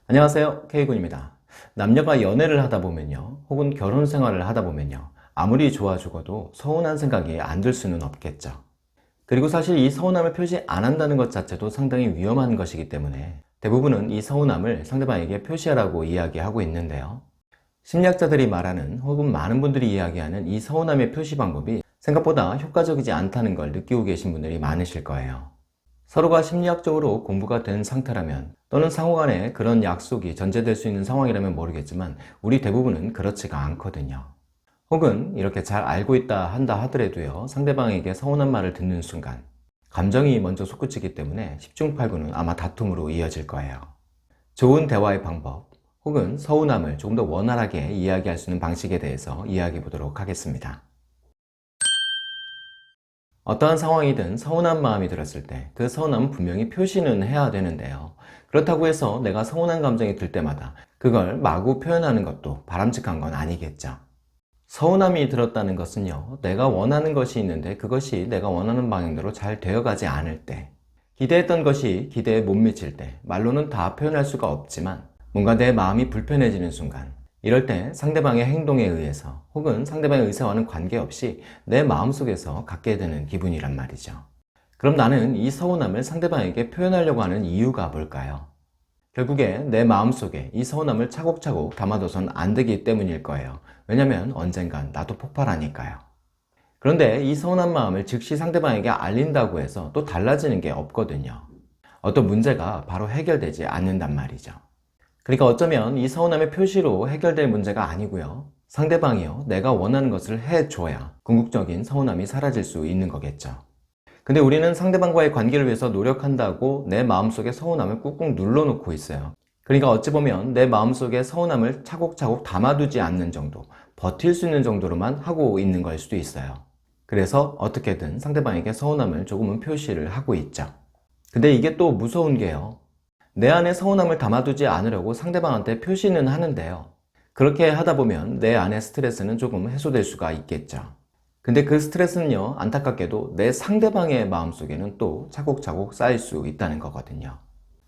안녕하세요, K군입니다. 남녀가 연애를 하다 보면요, 혹은 결혼 생활을 하다 보면요, 아무리 좋아 죽어도 서운한 생각이 안 들 수는 없겠죠. 그리고 사실 이 서운함을 표시 안 한다는 것 자체도 상당히 위험한 것이기 때문에 대부분은 이 서운함을 상대방에게 표시하라고 이야기하고 있는데요. 심리학자들이 말하는, 혹은 많은 분들이 이야기하는 이 서운함의 표시 방법이 생각보다 효과적이지 않다는 걸 느끼고 계신 분들이 많으실 거예요. 서로가 심리학적으로 공부가 된 상태라면, 또는 상호간에 그런 약속이 전제될 수 있는 상황이라면 모르겠지만 우리 대부분은 그렇지가 않거든요. 혹은 이렇게 잘 알고 있다 한다 하더라도요, 상대방에게 서운한 말을 듣는 순간 감정이 먼저 솟구치기 때문에 10중 8구는 아마 다툼으로 이어질 거예요. 좋은 대화의 방법, 혹은 서운함을 조금 더 원활하게 이야기할 수 있는 방식에 대해서 이야기해 보도록 하겠습니다. 어떠한 상황이든 서운한 마음이 들었을 때 그 서운함은 분명히 표시는 해야 되는데요. 그렇다고 해서 내가 서운한 감정이 들 때마다 그걸 마구 표현하는 것도 바람직한 건 아니겠죠. 서운함이 들었다는 것은요, 내가 원하는 것이 있는데 그것이 내가 원하는 방향대로 잘 되어가지 않을 때, 기대했던 것이 기대에 못 미칠 때, 말로는 다 표현할 수가 없지만 뭔가 내 마음이 불편해지는 순간, 이럴 때 상대방의 행동에 의해서, 혹은 상대방의 의사와는 관계없이 내 마음속에서 갖게 되는 기분이란 말이죠. 그럼 나는 이 서운함을 상대방에게 표현하려고 하는 이유가 뭘까요? 결국에 내 마음속에 이 서운함을 차곡차곡 담아둬선 안 되기 때문일 거예요. 왜냐면 언젠간 나도 폭발하니까요. 그런데 이 서운한 마음을 즉시 상대방에게 알린다고 해서 또 달라지는 게 없거든요. 어떤 문제가 바로 해결되지 않는단 말이죠. 그러니까 어쩌면 이 서운함의 표시로 해결될 문제가 아니고요, 상대방이요, 내가 원하는 것을 해줘야 궁극적인 서운함이 사라질 수 있는 거겠죠. 근데 우리는 상대방과의 관계를 위해서 노력한다고 내 마음속에 서운함을 꾹꾹 눌러놓고 있어요. 그러니까 어찌 보면 내 마음속에 서운함을 차곡차곡 담아두지 않는 정도, 버틸 수 있는 정도로만 하고 있는 걸 수도 있어요. 그래서 어떻게든 상대방에게 서운함을 조금은 표시를 하고 있죠. 근데 이게 또 무서운 게요, 내 안에 서운함을 담아두지 않으려고 상대방한테 표시는 하는데요, 그렇게 하다 보면 내 안의 스트레스는 조금 해소될 수가 있겠죠. 근데 그 스트레스는요, 안타깝게도 내 상대방의 마음속에는 또 차곡차곡 쌓일 수 있다는 거거든요.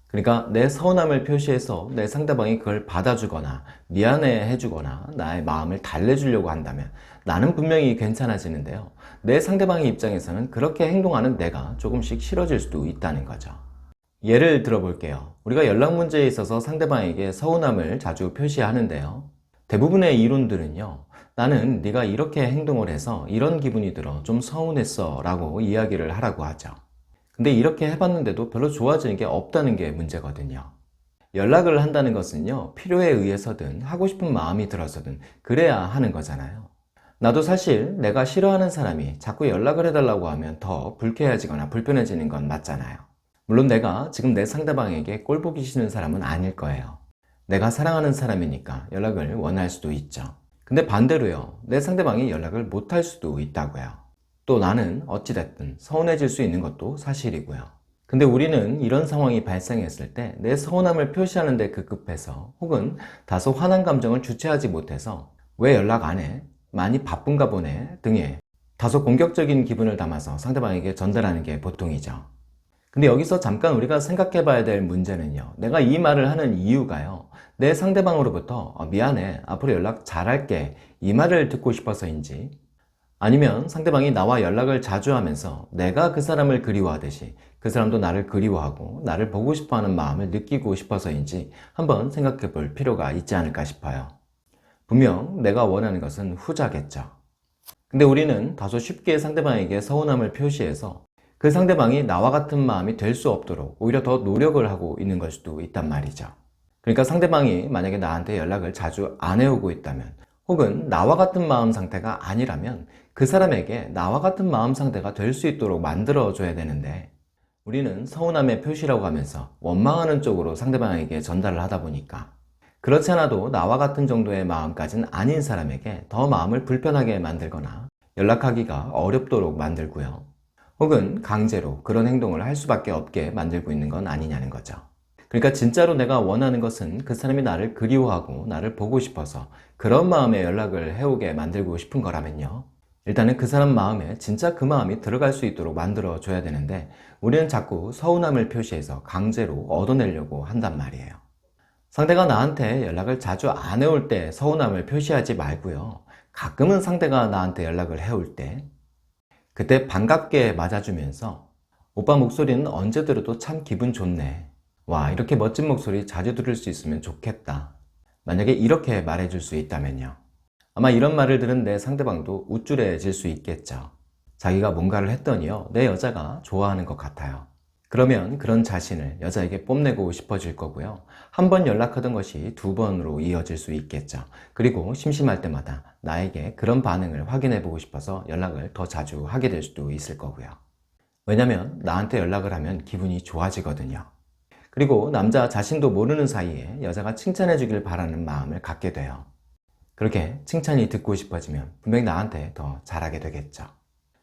그러니까 내 서운함을 표시해서 내 상대방이 그걸 받아주거나 미안해 해주거나 나의 마음을 달래주려고 한다면 나는 분명히 괜찮아지는데요, 내 상대방의 입장에서는 그렇게 행동하는 내가 조금씩 싫어질 수도 있다는 거죠. 예를 들어 볼게요. 우리가 연락 문제에 있어서 상대방에게 서운함을 자주 표시하는데요, 대부분의 이론들은요, 나는 네가 이렇게 행동을 해서 이런 기분이 들어 좀 서운했어 라고 이야기를 하라고 하죠. 근데 이렇게 해봤는데도 별로 좋아지는 게 없다는 게 문제거든요. 연락을 한다는 것은요, 필요에 의해서든 하고 싶은 마음이 들어서든 그래야 하는 거잖아요. 나도 사실 내가 싫어하는 사람이 자꾸 연락을 해달라고 하면 더 불쾌해지거나 불편해지는 건 맞잖아요. 물론 내가 지금 내 상대방에게 꼴 보기 싫은 사람은 아닐 거예요. 내가 사랑하는 사람이니까 연락을 원할 수도 있죠. 근데 반대로요, 내 상대방이 연락을 못할 수도 있다고요. 또 나는 어찌됐든 서운해질 수 있는 것도 사실이고요. 근데 우리는 이런 상황이 발생했을 때 내 서운함을 표시하는 데 급급해서, 혹은 다소 화난 감정을 주체하지 못해서 왜 연락 안 해? 많이 바쁜가 보네 등의 다소 공격적인 기분을 담아서 상대방에게 전달하는 게 보통이죠. 근데 여기서 잠깐 우리가 생각해 봐야 될 문제는요, 내가 이 말을 하는 이유가요, 내 상대방으로부터 미안해, 앞으로 연락 잘할게, 이 말을 듣고 싶어서인지, 아니면 상대방이 나와 연락을 자주 하면서 내가 그 사람을 그리워하듯이 그 사람도 나를 그리워하고 나를 보고 싶어하는 마음을 느끼고 싶어서인지 한번 생각해 볼 필요가 있지 않을까 싶어요. 분명 내가 원하는 것은 후자겠죠. 근데 우리는 다소 쉽게 상대방에게 서운함을 표시해서 그 상대방이 나와 같은 마음이 될 수 없도록 오히려 더 노력을 하고 있는 걸 수도 있단 말이죠. 그러니까 상대방이 만약에 나한테 연락을 자주 안 해오고 있다면, 혹은 나와 같은 마음 상태가 아니라면 그 사람에게 나와 같은 마음 상태가 될 수 있도록 만들어줘야 되는데, 우리는 서운함의 표시라고 하면서 원망하는 쪽으로 상대방에게 전달을 하다 보니까 그렇지 않아도 나와 같은 정도의 마음까지는 아닌 사람에게 더 마음을 불편하게 만들거나 연락하기가 어렵도록 만들고요, 혹은 강제로 그런 행동을 할 수밖에 없게 만들고 있는 건 아니냐는 거죠. 그러니까 진짜로 내가 원하는 것은 그 사람이 나를 그리워하고 나를 보고 싶어서 그런 마음에 연락을 해오게 만들고 싶은 거라면요, 일단은 그 사람 마음에 진짜 그 마음이 들어갈 수 있도록 만들어 줘야 되는데, 우리는 자꾸 서운함을 표시해서 강제로 얻어내려고 한단 말이에요. 상대가 나한테 연락을 자주 안 해올 때 서운함을 표시하지 말고요. 가끔은 상대가 나한테 연락을 해올 때, 그때 반갑게 맞아주면서 오빠 목소리는 언제 들어도 참 기분 좋네. 와, 이렇게 멋진 목소리 자주 들을 수 있으면 좋겠다. 만약에 이렇게 말해줄 수 있다면요. 아마 이런 말을 들은 내 상대방도 우쭐해질 수 있겠죠. 자기가 뭔가를 했더니요, 내 여자가 좋아하는 것 같아요. 그러면 그런 자신을 여자에게 뽐내고 싶어질 거고요. 한 번 연락하던 것이 두 번으로 이어질 수 있겠죠. 그리고 심심할 때마다 나에게 그런 반응을 확인해 보고 싶어서 연락을 더 자주 하게 될 수도 있을 거고요. 왜냐면 나한테 연락을 하면 기분이 좋아지거든요. 그리고 남자 자신도 모르는 사이에 여자가 칭찬해 주길 바라는 마음을 갖게 돼요. 그렇게 칭찬이 듣고 싶어지면 분명히 나한테 더 잘하게 되겠죠.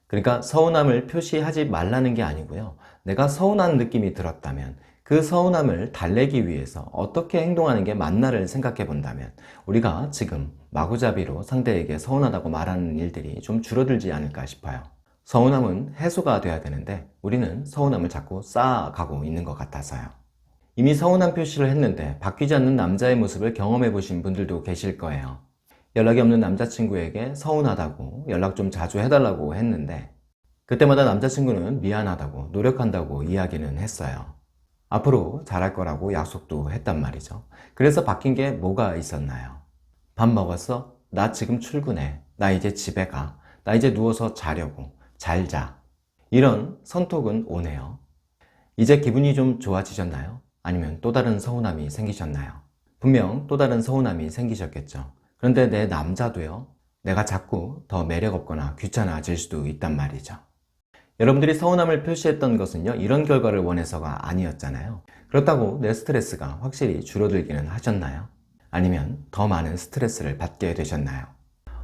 그러니까 서운함을 표시하지 말라는 게 아니고요. 내가 서운한 느낌이 들었다면 그 서운함을 달래기 위해서 어떻게 행동하는 게 맞나를 생각해 본다면 우리가 지금 마구잡이로 상대에게 서운하다고 말하는 일들이 좀 줄어들지 않을까 싶어요. 서운함은 해소가 돼야 되는데 우리는 서운함을 자꾸 쌓아가고 있는 것 같아서요. 이미 서운한 표시를 했는데 바뀌지 않는 남자의 모습을 경험해 보신 분들도 계실 거예요. 연락이 없는 남자친구에게 서운하다고 연락 좀 자주 해달라고 했는데 그때마다 남자친구는 미안하다고 노력한다고 이야기는 했어요. 앞으로 잘할 거라고 약속도 했단 말이죠. 그래서 바뀐 게 뭐가 있었나요? 밥 먹었어? 나 지금 출근해. 나 이제 집에 가. 나 이제 누워서 자려고. 잘 자. 이런 선톡은 오네요. 이제 기분이 좀 좋아지셨나요? 아니면 또 다른 서운함이 생기셨나요? 분명 또 다른 서운함이 생기셨겠죠. 그런데 내 남자도요, 내가 자꾸 더 매력없거나 귀찮아질 수도 있단 말이죠. 여러분들이 서운함을 표시했던 것은요, 이런 결과를 원해서가 아니었잖아요. 그렇다고 내 스트레스가 확실히 줄어들기는 하셨나요? 아니면 더 많은 스트레스를 받게 되셨나요?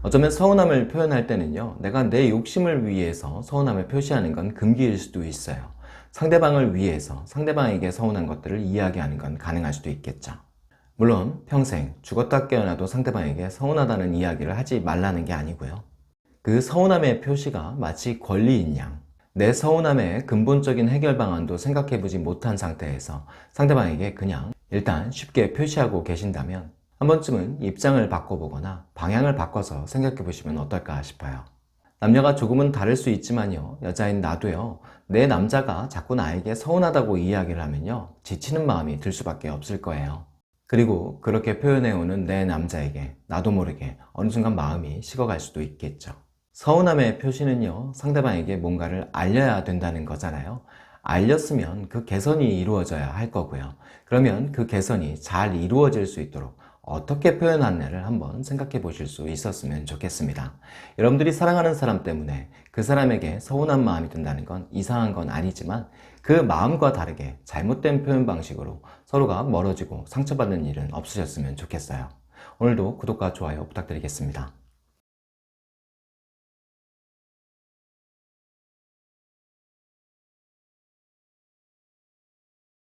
어쩌면 서운함을 표현할 때는요, 내가 내 욕심을 위해서 서운함을 표시하는 건 금기일 수도 있어요. 상대방을 위해서 상대방에게 서운한 것들을 이야기하는 건 가능할 수도 있겠죠. 물론 평생 죽었다 깨어나도 상대방에게 서운하다는 이야기를 하지 말라는 게 아니고요. 그 서운함의 표시가 마치 권리인 양, 내 서운함의 근본적인 해결 방안도 생각해보지 못한 상태에서 상대방에게 그냥 일단 쉽게 표시하고 계신다면 한 번쯤은 입장을 바꿔보거나 방향을 바꿔서 생각해보시면 어떨까 싶어요. 남녀가 조금은 다를 수 있지만요, 여자인 나도요, 내 남자가 자꾸 나에게 서운하다고 이야기를 하면요, 지치는 마음이 들 수밖에 없을 거예요. 그리고 그렇게 표현해오는 내 남자에게 나도 모르게 어느 순간 마음이 식어갈 수도 있겠죠. 서운함의 표시는요, 상대방에게 뭔가를 알려야 된다는 거잖아요. 알렸으면 그 개선이 이루어져야 할 거고요. 그러면 그 개선이 잘 이루어질 수 있도록 어떻게 표현하느냐를 한번 생각해 보실 수 있었으면 좋겠습니다. 여러분들이 사랑하는 사람 때문에 그 사람에게 서운한 마음이 든다는 건 이상한 건 아니지만 그 마음과 다르게 잘못된 표현 방식으로 서로가 멀어지고 상처받는 일은 없으셨으면 좋겠어요. 오늘도 구독과 좋아요 부탁드리겠습니다.